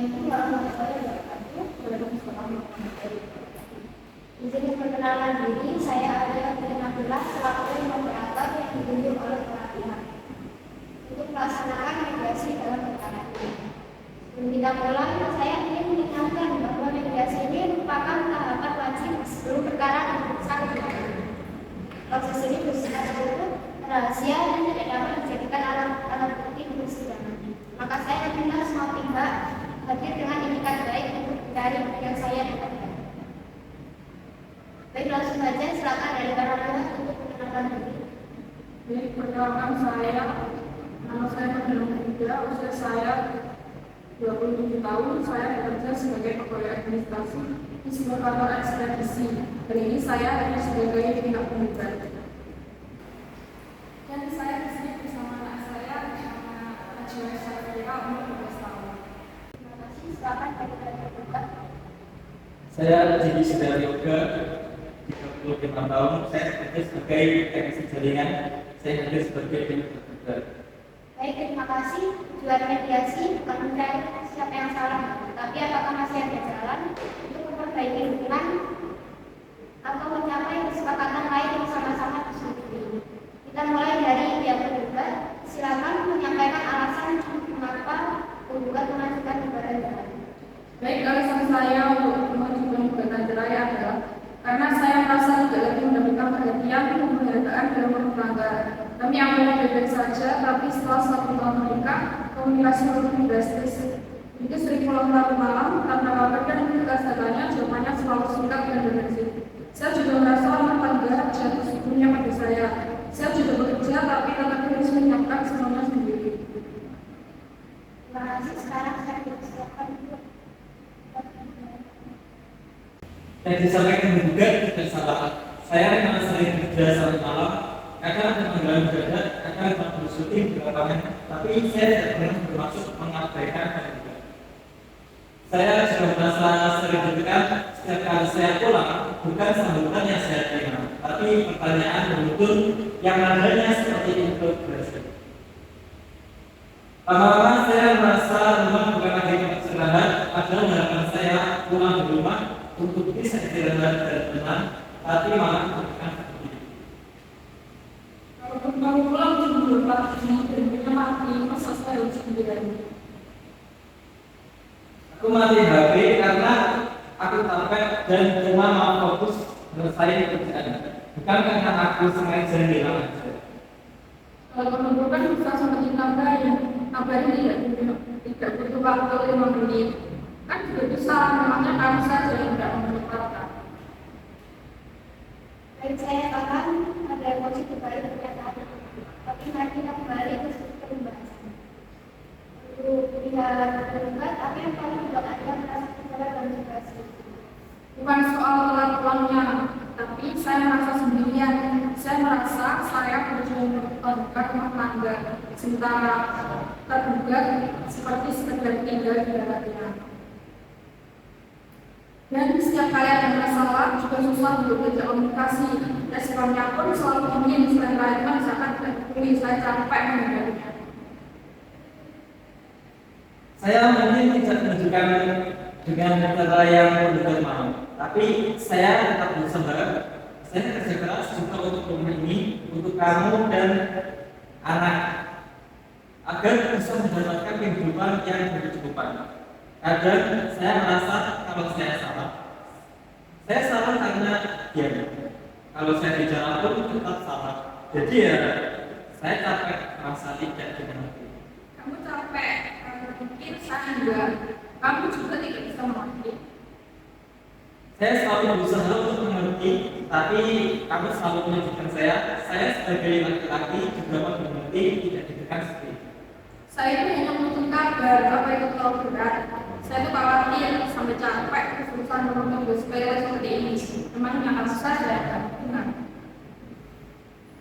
Assalamualaikum warahmatullahi wabarakatuh. Izin perkenalan diri, saya Arya Abdullah selaku moderator yang ditunjuk oleh pelatihan untuk melaksanakan mediasi dalam perkara ini. Sebelum kita mulai, saya ingin mengingatkan bahwa mediasi ini merupakan tahapan wajib sebelum perkara diputuskan. Proses ini bersifat tertutup, rahasia dan tidak dapat dijadikan alat bukti untuk persidangan. Maka saya meminta semua pihak hadir dengan itikat baik untuk mencari yang saya dapatkan. Baik, langsung saja silakan dari para pihak untuk mengenalkan diri. Jadi perkenalkan saya, nama saya Fadila Muda, usia saya 27 tahun, saya bekerja sebagai pegawai administrasi di sebuah kantor ekspedisi. Hari ini saya hanya sebagai pihak penggugat. Dan saya di sini bersama anak saya, bersama Najwa Syafira, umur 12 tahun. Terima kasih, silakan dari penggugat. Saya Jiki Sedar Yoga, 35 tahun. Saya bekerja sebagai teknisi jaringan. Saya hadir sebagai penggugat. Baik, terima kasih. Tujuan mediasi bukan mencari siapa yang salah, tapi apakah masih ada jalan untuk memperbaiki hubungan atau mencapai kesepakatan lain yang sama-sama disetujui. Kita mulai dari pihak penggugat. Silakan menyampaikan alasan mengapa penggugat mengajukan gugatan cerai. Baik, alasan saya untuk mengajukan gugatan cerai adalah karena saya merasa tidak lagi mendapatkan perhatian untuk penghargaan dalam rumah tangga. Kami awalnya baik-baik saja, tapi setelah 1 tahun menikah, komunikasi makin drastis. Itu sering pulang larut malam, tanpa kabar dan ketika saya tanya, jawabannya selalu singkat dan defensif. Saya juga merasa rumah tangga jatuh sepenuhnya pada saya. Saya juga bekerja, tapi tetap harus menyiapkan semuanya sendiri. Terima kasih. Sekarang saya dipersilakan. Yang disampaikan penggugat tidak salah. Saya memang sering bekerja sampai malam, kadang panggilan mendadak, kadang waktu syuting di lapangan, tapi saya tidak pernah bermaksud mengabaikan penggugat. Saya juga merasa sering deg-degan setiap kali saya pulang, bukan sambutan yang saya terima, tapi pertanyaan beruntun yang nadanya seperti interogasi. Lama-lama saya merasa rumah bukan lagi tempat istirahat, padahal harapan saya pulang di rumah untuk bisa istirahat dan tenang, tapi malah bukan seperti itu. Kalau kamu pulang jam 4 dan punya mati, masa saya harus sendirian? Aku mati HP karena aku capek dan cuma mau fokus selesai pekerjaan, bukan karena aku sengaja hilang aja. Kalau penumpukan bisa sampai ditambahin, tambahin tidak butuh waktu 5 menit. Kan juga bisa, memangnya kamu saja yang tidak menyempatkan. Baik, saya paham ada emosi kembali pernyataan, tapi mari kita kembali ke pembahasan. Untuk pihak penggugat, apa yang paling membuat Anda merasa kecewa dan juga sedih? Bukan soal telat pulangnya, tapi saya merasa sendirian. Saya merasa saya berjuang mempertahankan rumah tangga, sementara tergugat seperti sekedar tinggal di dalamnya. Dan setiap kali ada masalah juga susah untuk diajak komunikasi. Responnya pun selalu ingin selain lain misalkan tidak saya capek menghindarinya. Saya mungkin tidak menunjukkan dengan cara yang penggugat mau, tapi saya tetap berusaha. Saya kerja keras juga untuk rumah ini, untuk kamu dan anak, agar bisa mendapatkan kehidupan yang berkecukupan. Kadang saya merasa kalau saya salah karena diam. Kalau saya di jalan pun tetap salah. Jadi ya, saya capek merasa tidak dimengerti. Kamu capek, karena mungkin saya enggak. Kamu juga tidak bisa mengerti. Saya selalu berusaha untuk mengerti, tapi kamu selalu menunjukkan saya sebagai laki-laki juga mengerti tidak ditekan seperti itu. Saya itu hanya menuntut kabar, apa itu terlalu berat. Saya itu khawatir sampai capek kesusahan menurut tugas sepele seperti ini. Memangnya harus saja benar.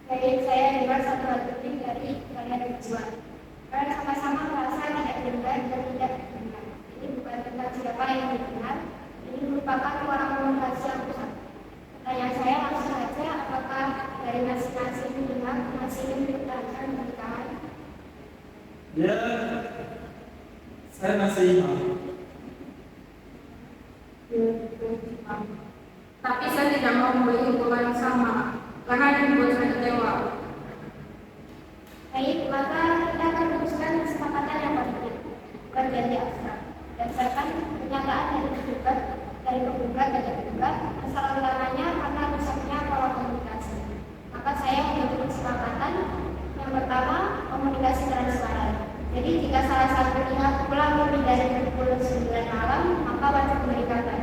Baik, saya dengar satu hal penting dari kalian berdua. Karena sama-sama merasa tidak benar dan tidak benar. Ini bukan tentang siapa yang benar. Ini merupakan komunikasi yang besar. Pertanyaan saya langsung saja, apakah dari masing-masing pihak masih ingin mempertahankan pernikahan? Ya, saya masih mau, tidak mau memberi pola yang sama, karena ini membuat saya kecewa. Baik, maka kita akan merumuskan kesepakatan yang positif, bukan janji abstrak. Berdasarkan pernyataan dari penggugat dan tergugat, masalah utamanya karena rusaknya pola komunikasi. Maka saya membuat kesepakatan yang pertama, komunikasi transparan. Jadi jika salah satu pihak pulang lebih dari pukul 9 malam, maka wajib memberi kabar.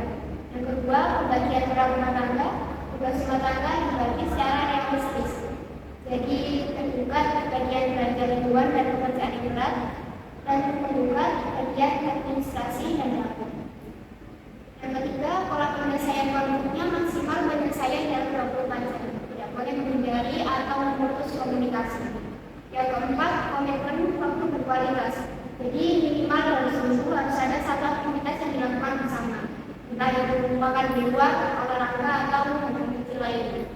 Yang kedua, pembagian peran rumah tangga. Tugas rumah tangga dibagi secara realistis. Jadi tergugat bagian belanja mingguan dan pekerjaan yang berat, dan tergugat bagian administrasi dan dapur. Yang ketiga, pola penyelesaian konfliknya maksimal penyelesaian dalam 24 jam. Tidak boleh menghindari atau memutus komunikasi. Yang keempat, komitmen waktu berkualitas. Jadi minimal dalam seminggu harus ada satu aktivitas yang dilakukan bersama. Entah itu makan di luar, olahraga, atau aktivitas lainnya.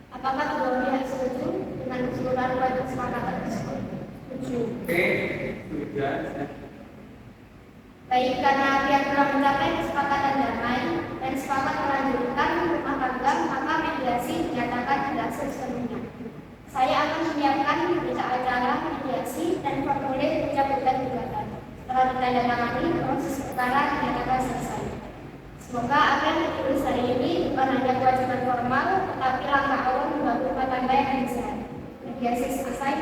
Apakah kedua pihak setuju dengan keseluruhan poin kesepakatan tersebut? Setuju. Oke, setuju. Baik, karena pihak telah mencapai kesepakatan damai dan sepakat melanjutkan rumah tangga, maka mediasi dinyatakan berhasil sepenuhnya. Saya akan menyiapkan berita acara mediasi dan formulir pencabutan gugatan. Setelah ditandatangani, proses perkara dinyatakan selesai. Semoga apa yang ditulis hari ini bukan hanya kewajiban formal, tetapi langkah awal membangun rumah tangga yang sehat. Mediasi selesai.